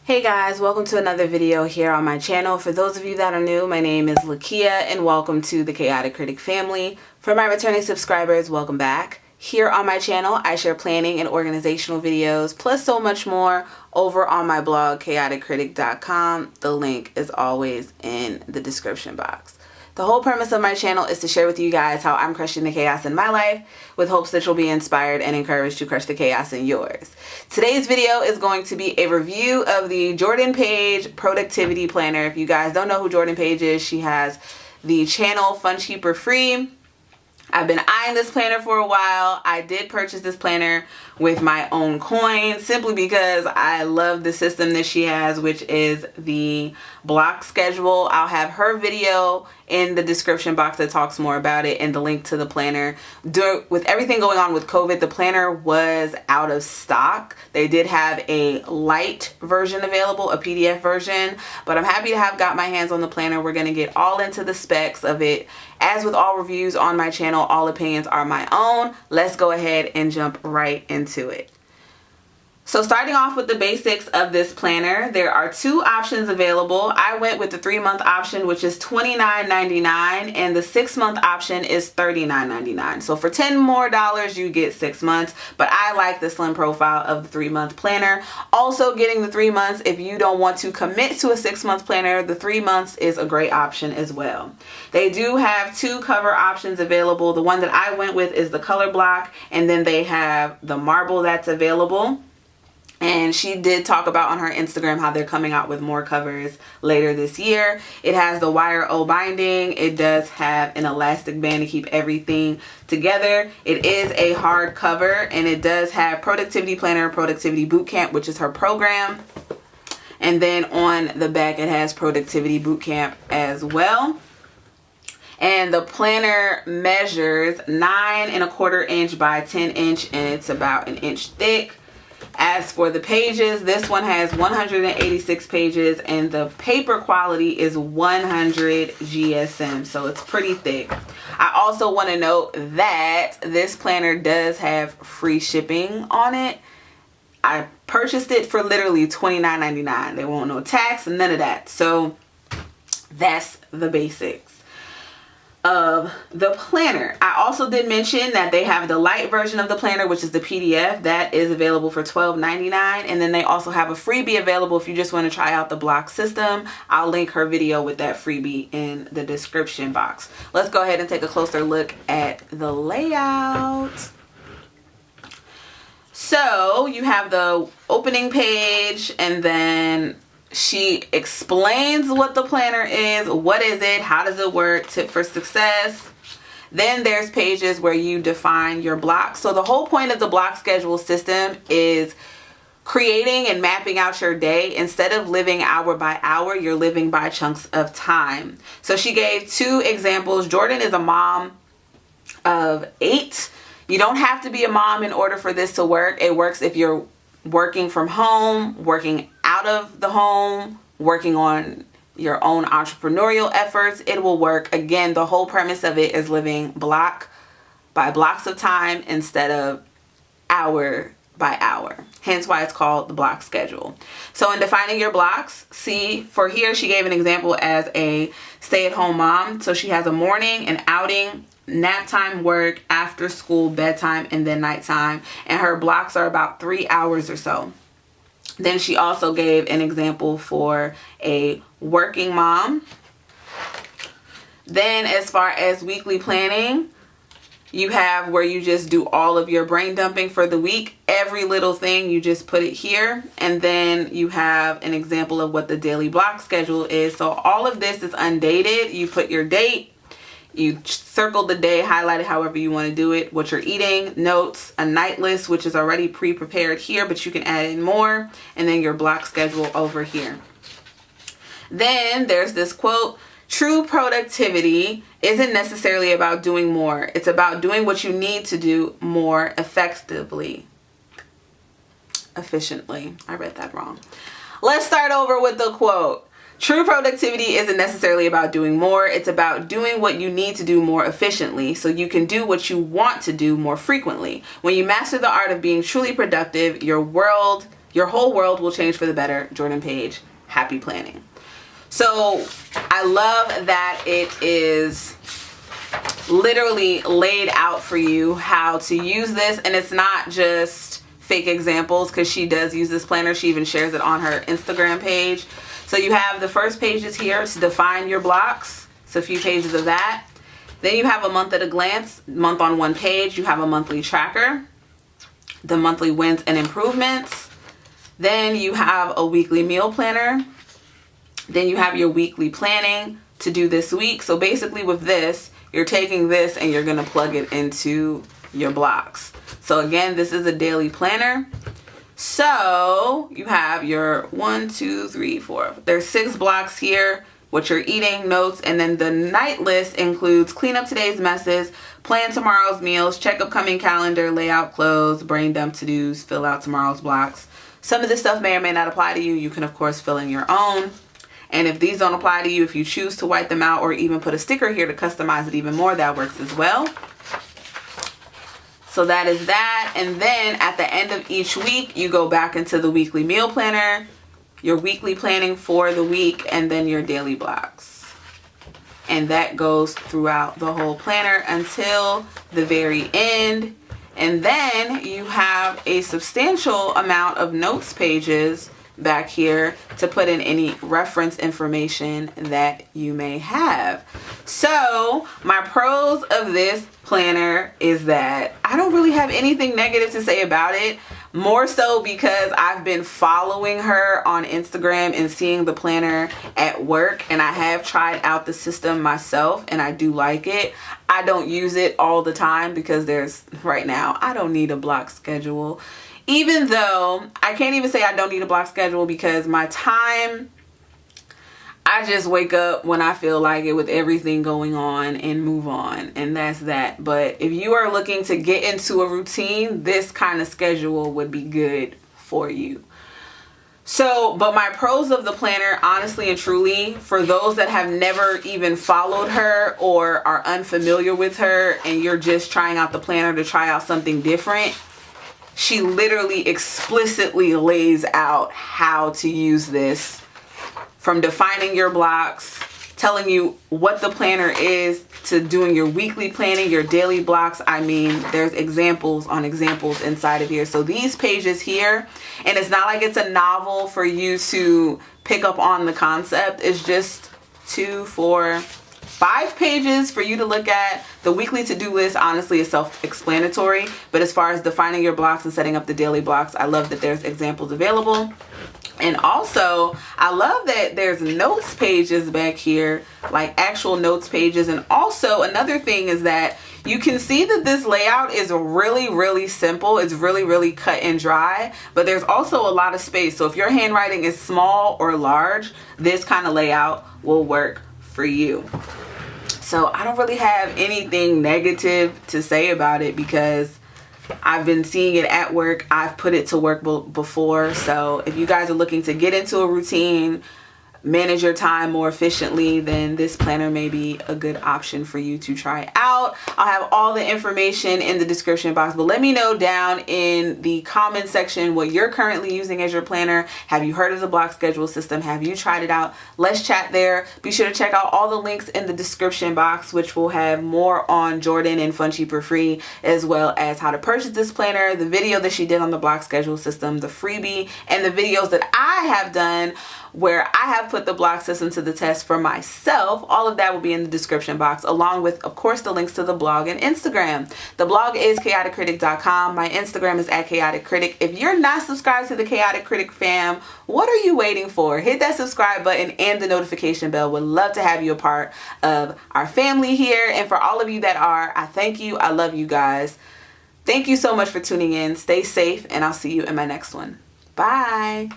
Hey guys, welcome to another video here on my channel. For those of you that are new, my name is Lakia and welcome to the Chaotic Critic family. For my returning subscribers, welcome back. Here on my channel, I share planning and organizational videos, plus so much more over on my blog, chaoticcritic.com. The link is always in the description box. The whole premise of my channel is to share with you guys how I'm crushing the chaos in my life with hopes that you'll be inspired and encouraged to crush the chaos in yours. Today's video is going to be a review of the Jordan Page Productivity Planner. If you guys don't know who Jordan Page is, she has the channel Fun Cheaper Free. I've been eyeing this planner for a while. I did purchase this planner with my own coin simply because I love the system that she has, which is the block schedule. I'll have her video in the description box that talks more about it and the link to the planner. With everything going on with COVID, the planner was out of stock. They did have a light version available, a PDF version, but I'm happy to have got my hands on the planner. We're going to get all into the specs of it. As with all reviews on my channel, all opinions are my own. Let's go ahead and jump right into it. So starting off with the basics of this planner, there are two options available. I went with the 3-month option, which is $29.99, and the 6-month option is $39.99. So for $10 more, you get 6 months, but I like the slim profile of the 3-month planner. Also getting the 3 months, if you don't want to commit to a 6-month planner, the 3 months is a great option as well. They do have two cover options available. The one that I went with is the color block, and then they have the marble that's available. And she did talk about on her Instagram how they're coming out with more covers later this year. It has the wire O binding. It does have an elastic band to keep everything together. It is a hard cover, and it does have Productivity Planner, Productivity Bootcamp, which is her program. And then on the back it has Productivity Bootcamp as well. And the planner measures 9¼ inch by 10 inch, and it's about an inch thick. As for the pages, this one has 186 pages and the paper quality is 100 GSM, so it's pretty thick. I also want to note that this planner does have free shipping on it. I purchased it for literally $29.99. They won't no tax and none of that. So that's the basics of the planner. I also did mention that they have the light version of the planner, which is the PDF that is available for $12.99, and then they also have a freebie available if you just want to try out the block system. I'll link her video with that freebie in the description box. Let's go ahead and take a closer look at the layout. So you have the opening page, and then she explains what the planner is, what is it, how does it work, tip for success. Then there's pages where you define your blocks. So the whole point of the block schedule system is creating and mapping out your day. Instead of living hour by hour, you're living by chunks of time. So she gave 2 examples. Jordan is a mom of 8. You don't have to be a mom in order for this to work. It works if you're working from home, working out of the home, working on your own entrepreneurial efforts. It will work. Again, the whole premise of it is living block by blocks of time instead of hour by hour. Hence why it's called the block schedule. So in defining your blocks, see, for here she gave an example as a stay-at-home mom. So she has a morning, an outing, nap time, work, after school, bedtime, and then nighttime, and her blocks are about 3 hours or so. Then she also gave an example for a working mom. Then as far as weekly planning, you have where you just do all of your brain dumping for the week. Every little thing, you just put it here. And then you have an example of what the daily block schedule is. So all of this is undated. You put your date, you circle the day, highlight it however you want to do it, what you're eating, notes, a night list, which is already pre-prepared here, but you can add in more, and then your block schedule over here. Then there's this quote: true productivity isn't necessarily about doing more. It's about doing what you need to do more effectively. Efficiently. I read that wrong. Let's start over with the quote. True productivity isn't necessarily about doing more. It's about doing what you need to do more efficiently so you can do what you want to do more frequently. When you master the art of being truly productive, your world, Your whole world will change for the better. Jordan Page, happy planning. So I love that it is literally laid out for you how to use this, and it's not just fake examples, because she does use this planner. She even shares it on her Instagram page. So you have the first pages here to define your blocks. It's a few pages of that. Then you have a month at a glance, month on one page. You have a monthly tracker, the monthly wins and improvements. Then you have a weekly meal planner. Then you have your weekly planning to do this week. So basically with this, you're taking this and you're going to plug it into your blocks. So again, this is a daily planner. So you have your 1, 2, 3, 4. There's 6 blocks here, what you're eating, notes, and then the night list includes clean up today's messes, plan tomorrow's meals, check upcoming calendar, lay out clothes, brain dump to-dos, fill out tomorrow's blocks. Some of this stuff may or may not apply to you. You can, of course, fill in your own. And if these don't apply to you, if you choose to white them out or even put a sticker here to customize it even more, that works as well. So that is that. And then at the end of each week, you go back into the weekly meal planner, your weekly planning for the week, and then your daily blocks. And that goes throughout the whole planner until the very end. And then you have a substantial amount of notes pages back here to put in any reference information that you may have. So my pros of this planner is that I don't really have anything negative to say about it, more so because I've been following her on Instagram and seeing the planner at work, and I have tried out the system myself and I do like it. I don't use it all the time because right now I don't need a block schedule. Even though I can't even say I don't need a block schedule, because my time, I just wake up when I feel like it with everything going on and move on, and that's that. But if you are looking to get into a routine, this kind of schedule would be good for you. So, but my pros of the planner, honestly and truly, for those that have never even followed her or are unfamiliar with her and you're just trying out the planner to try out something different, she literally explicitly lays out how to use this, from defining your blocks, telling you what the planner is, to doing your weekly planning, your daily blocks. I mean, there's examples on examples inside of here. So these pages here, and it's not like it's a novel for you to pick up on the concept. It's just 2, 4, 5 pages for you to look at. The weekly to-do list honestly is self-explanatory, but as far as defining your blocks and setting up the daily blocks, I love that there's examples available. And also, I love that there's notes pages back here, like actual notes pages. And also another thing is that you can see that this layout is really, really simple. It's really, really cut and dry, but there's also a lot of space. So if your handwriting is small or large, this kind of layout will work for you. So I don't really have anything negative to say about it because I've been seeing it at work. I've put it to work before. So if you guys are looking to get into a routine, manage your time more efficiently, then this planner may be a good option for you to try out. I'll have all the information in the description box, but let me know down in the comment section what you're currently using as your planner. Have you heard of the block schedule system? Have you tried it out? Let's chat there. Be sure to check out all the links in the description box, which will have more on Jordan and Fun Cheaper Free, as well as how to purchase this planner, the video that she did on the block schedule system, the freebie, and the videos that I have done where I have put the block system to the test for myself. All of that will be in the description box, along with, of course, the links to the blog and Instagram. The blog is chaoticcritic.com. My Instagram is @chaoticcritic. If you're not subscribed to the Chaotic Critic fam, what are you waiting for? Hit that subscribe button and the notification bell. Would love to have you a part of our family here. And for all of you that are, I thank you. I love you guys. Thank you so much for tuning in. Stay safe, and I'll see you in my next one. Bye.